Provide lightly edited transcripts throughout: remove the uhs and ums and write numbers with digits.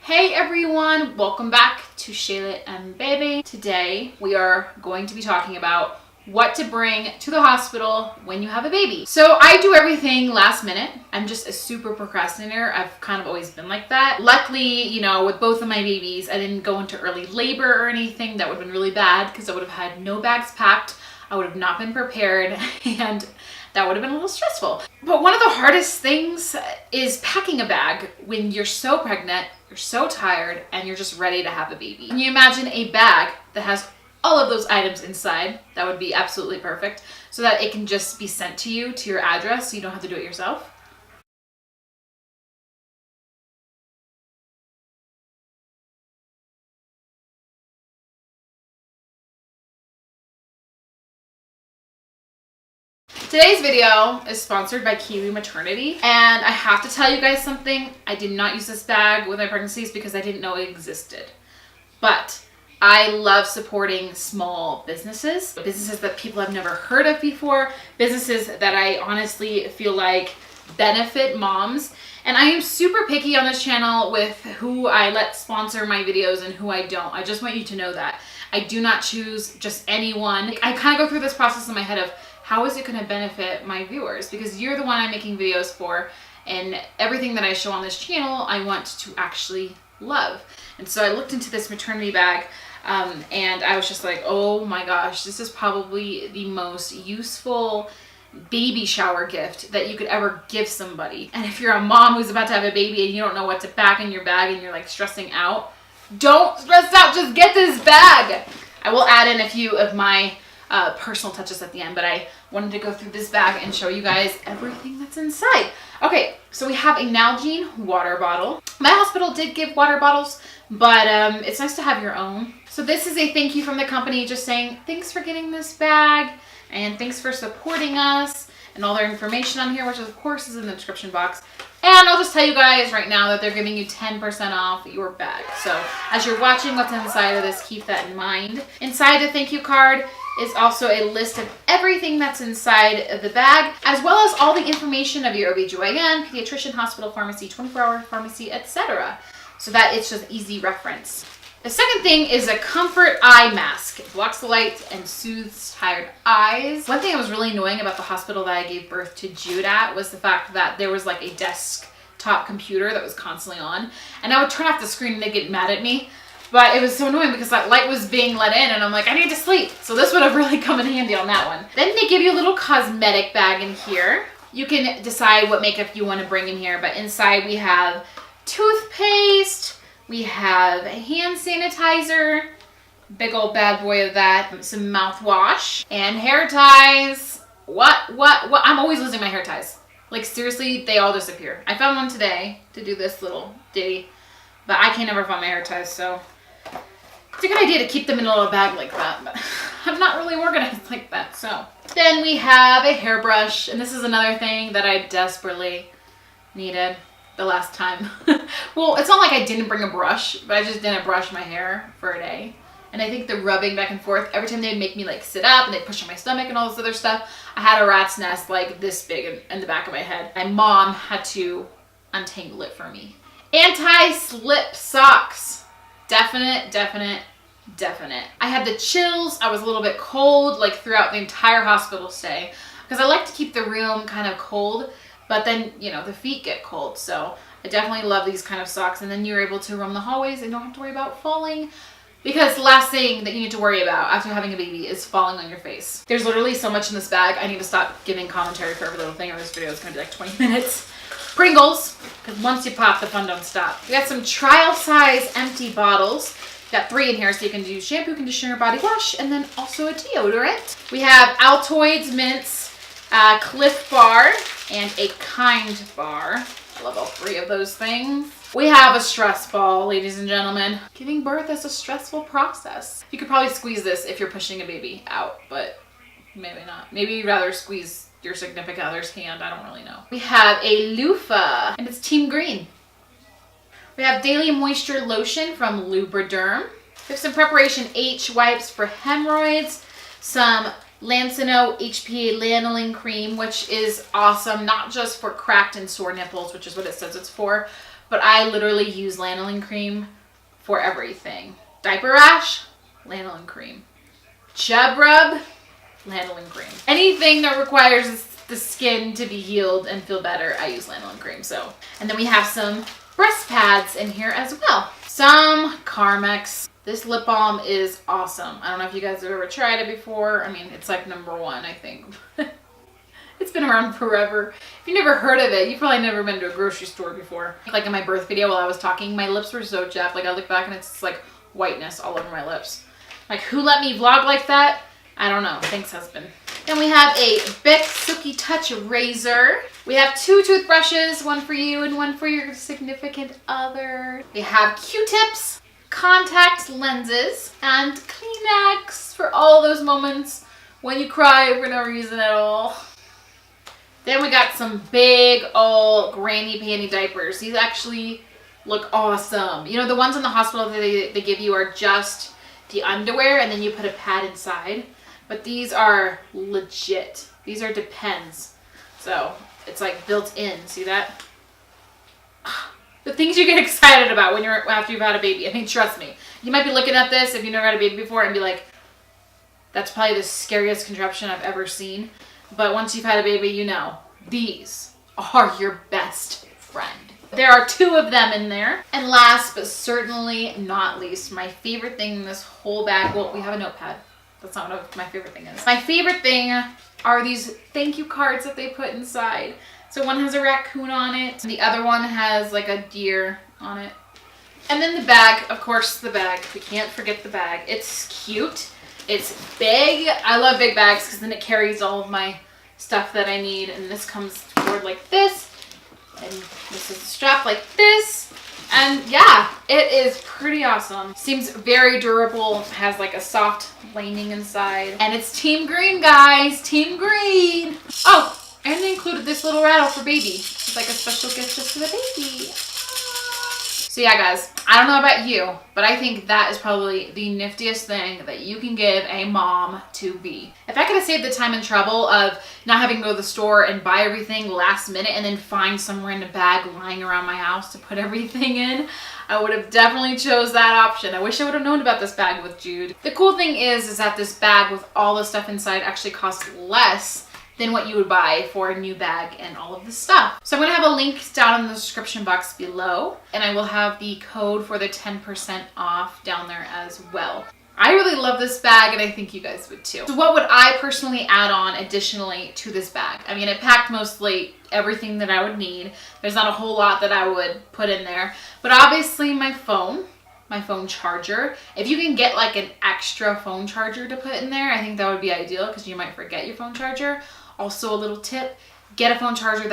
Hey everyone, welcome back to Shayla and Baby. Today we are going to be talking about what to bring to the hospital when you have a baby. So I do everything last minute. I'm just a super procrastinator. I've kind of always been like that. Luckily, with both of my babies, I didn't go into early labor or anything. That would have been really bad because I would have had no bags packed. I would have not been prepared and that would have been a little stressful. But one of the hardest things is packing a bag when you're so pregnant, you're so tired, and you're just ready to have a baby. Can you imagine a bag that has all of those items inside? That would be absolutely perfect, so that it can just be sent to you to your address so you don't have to do it yourself. Today's video is sponsored by Kiwi Maternity, and I have to tell you guys something. I did not use this bag with my pregnancies because I didn't know it existed. But I love supporting small businesses that people have never heard of before, businesses that I honestly feel like benefit moms. And I am super picky on this channel with who I let sponsor my videos and who I don't. I just want you to know that. I do not choose just anyone. I kind of go through this process in my head of how is it going to benefit my viewers? Because you're the one I'm making videos for, and everything that I show on this channel, I want to actually love. And so I looked into this maternity bag, and I was just like, oh my gosh, this is probably the most useful baby shower gift that you could ever give somebody. And if you're a mom who's about to have a baby and you don't know what to pack in your bag and you're like stressing out, don't stress out, just get this bag. I will add in a few of my personal touches at the end, but I wanted to go through this bag and show you guys everything that's inside. Okay, so we have a Nalgene water bottle. My hospital did give water bottles, but it's nice to have your own. So this is a thank you from the company, just saying thanks for getting this bag and thanks for supporting us, and all their information on here, which of course is in the description box. And I'll just tell you guys right now that they're giving you 10% off your bag. So as you're watching what's inside of this, keep that in mind. Inside the thank you card is also a list of everything that's inside of the bag, as well as all the information of your OBGYN, pediatrician, hospital, pharmacy, 24-hour pharmacy, etc. So that it's just easy reference. The second thing is a comfort eye mask. It blocks the light and soothes tired eyes. One thing that was really annoying about the hospital that I gave birth to Jude at was the fact that there was like a desktop computer that was constantly on, and I would turn off the screen and they'd get mad at me. But it was so annoying because that light was being let in and I'm like, I need to sleep. So this would have really come in handy on that one. Then they give you a little cosmetic bag in here. You can decide what makeup you want to bring in here, but inside we have toothpaste, we have a hand sanitizer, big old bad boy of that, some mouthwash, and hair ties. What? I'm always losing my hair ties. Like seriously, they all disappear. I found one today to do this little ditty, but I can't ever find my hair ties, so it's a good idea to keep them in a little bag like that, but I'm not really organized like that. So then we have a hairbrush, and this is another thing that I desperately needed the last time. Well, it's not like I didn't bring a brush, but I just didn't brush my hair for a day. And I think the rubbing back and forth, every time they'd make me like sit up and they'd push on my stomach and all this other stuff, I had a rat's nest like this big in the back of my head. My mom had to untangle it for me. Anti-slip socks. Definite. I had the chills. I was a little bit cold like throughout the entire hospital stay because I like to keep the room kind of cold, but then, the feet get cold. So I definitely love these kind of socks. And then you're able to roam the hallways and don't have to worry about falling, because the last thing that you need to worry about after having a baby is falling on your face. There's literally so much in this bag. I need to stop giving commentary for every little thing, or this video is going to be like 20 minutes. Pringles, because once you pop, the fun don't stop. We got some trial size empty bottles. Got 3 in here, so you can do shampoo, conditioner, body wash, and then also a deodorant. We have Altoids mints, Cliff Bar, and a Kind Bar. I love all 3 of those things. We have a stress ball, ladies and gentlemen. Giving birth is a stressful process. You could probably squeeze this if you're pushing a baby out, but maybe not. Maybe you'd rather squeeze your significant other's hand. I don't really know. We have a loofah, and it's Team Green. We have Daily Moisture Lotion from Lubriderm. We have some Preparation H wipes for hemorrhoids, some Lancino HPA Lanolin Cream, which is awesome, not just for cracked and sore nipples, which is what it says it's for, but I literally use lanolin cream for everything. Diaper rash, lanolin cream. Chub rub, lanolin cream. Anything that requires the skin to be healed and feel better, I use lanolin cream. So, and then we have some breast pads in here as well. Some Carmex. This lip balm is awesome. I don't know if you guys have ever tried it before. I mean, it's like #1, I think. It's been around forever. If you've never heard of it, you've probably never been to a grocery store before. Like in my birth video while I was talking, my lips were so chapped. Like I look back and it's just like whiteness all over my lips. Like who let me vlog like that? I don't know. Thanks, husband. Then we have a Bic Silky Touch razor. We have 2 toothbrushes, one for you and one for your significant other. We have Q-tips, contact lenses, and Kleenex for all those moments when you cry for no reason at all. Then we got some big old granny panty diapers. These actually look awesome. You know, the ones in the hospital that they give you are just the underwear and then you put a pad inside. But these are legit. These are Depends. So it's like built in. See that? The things you get excited about when after you've had a baby. I mean, trust me. You might be looking at this if you've never had a baby before and be like, that's probably the scariest contraption I've ever seen. But once you've had a baby, you know, these are your best friend. There are 2 of them in there. And last but certainly not least, my favorite thing in this whole bag, well, we have a notepad. That's not what my favorite thing is. My favorite thing are these thank you cards that they put inside. So one has a raccoon on it. The other one has like a deer on it. And then the bag, of course, the bag. We can't forget the bag. It's cute. It's big. I love big bags because then it carries all of my stuff that I need. And this comes forward like this. And this is the strap like this. And yeah, it is pretty awesome. Seems very durable. Has like a soft lining inside. And it's Team Green, guys. Team Green. Oh, and they included this little rattle for baby. It's like a special gift just for the baby. So yeah, guys, I don't know about you, but I think that is probably the niftiest thing that you can give a mom to be. If I could have saved the time and trouble of not having to go to the store and buy everything last minute and then find somewhere in a bag lying around my house to put everything in, I would have definitely chose that option. I wish I would have known about this bag with Jude. The cool thing is that this bag with all the stuff inside actually costs less than what you would buy for a new bag and all of this stuff. So I'm gonna have a link down in the description box below, and I will have the code for the 10% off down there as well. I really love this bag and I think you guys would too. So what would I personally add on additionally to this bag? I mean, it packed mostly everything that I would need. There's not a whole lot that I would put in there, but obviously my phone charger. If you can get like an extra phone charger to put in there, I think that would be ideal because you might forget your phone charger. Also, a little tip, get a phone charger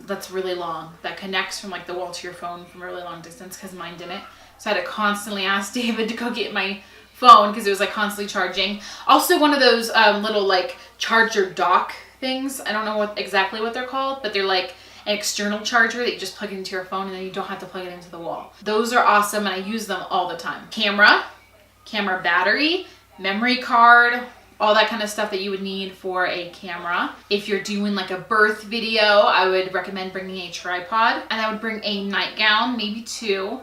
that's really long, that connects from like the wall to your phone from a really long distance, because mine didn't. So I had to constantly ask David to go get my phone because it was like constantly charging. Also, one of those little like charger dock things. I don't know exactly what they're called, but they're like an external charger that you just plug into your phone and then you don't have to plug it into the wall. Those are awesome and I use them all the time. Camera battery, memory card, all that kind of stuff that you would need for a camera. If you're doing like a birth video, I would recommend bringing a tripod, and I would bring a nightgown, maybe 2.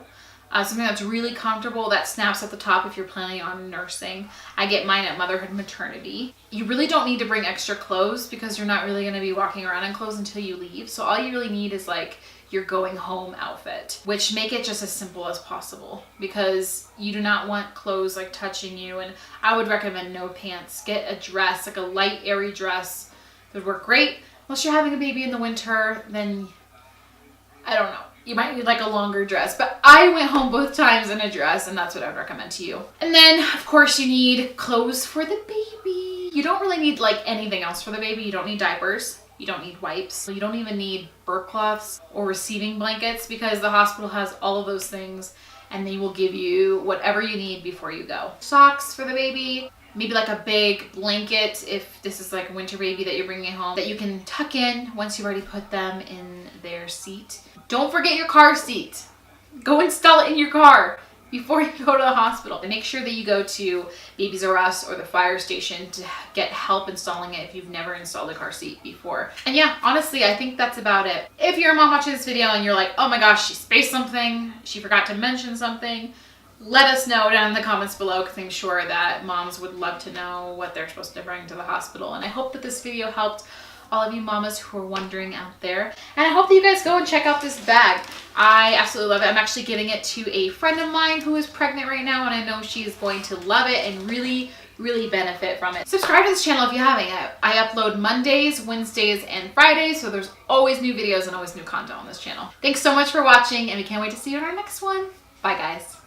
Something that's really comfortable that snaps at the top if you're planning on nursing. I get mine at Motherhood Maternity. You really don't need to bring extra clothes because you're not really going to be walking around in clothes until you leave. So all you really need is like your going home outfit, which make it just as simple as possible because you do not want clothes like touching you. And I would recommend no pants. Get a dress, like a light airy dress that would work great. Unless you're having a baby in the winter, then I don't know. You might need like a longer dress, but I went home both times in a dress and that's what I would recommend to you. And then of course you need clothes for the baby. You don't really need like anything else for the baby. You don't need diapers. You don't need wipes. You don't even need burp cloths or receiving blankets because the hospital has all of those things and they will give you whatever you need before you go. Socks for the baby. Maybe like a big blanket if this is like a winter baby that you're bringing home that you can tuck in once you've already put them in their seat. Don't forget your car seat. Go install it in your car. before you go to the hospital. And make sure that you go to Babies R Us or the fire station to get help installing it if you've never installed a car seat before. And yeah, honestly, I think that's about it. If you're a mom watching this video and you're like, oh my gosh, she spaced something, she forgot to mention something, let us know down in the comments below, because I'm sure that moms would love to know what they're supposed to bring to the hospital. And I hope that this video helped all of you mamas who are wondering out there. And I hope that you guys go and check out this bag. I absolutely love it. I'm actually giving it to a friend of mine who is pregnant right now, and I know she's going to love it and really benefit from it. Subscribe to this channel if you haven't yet. I upload Mondays, Wednesdays, and Fridays, so there's always new videos and always new content on this channel. Thanks so much for watching, and we can't wait to see you in our next one. Bye, guys.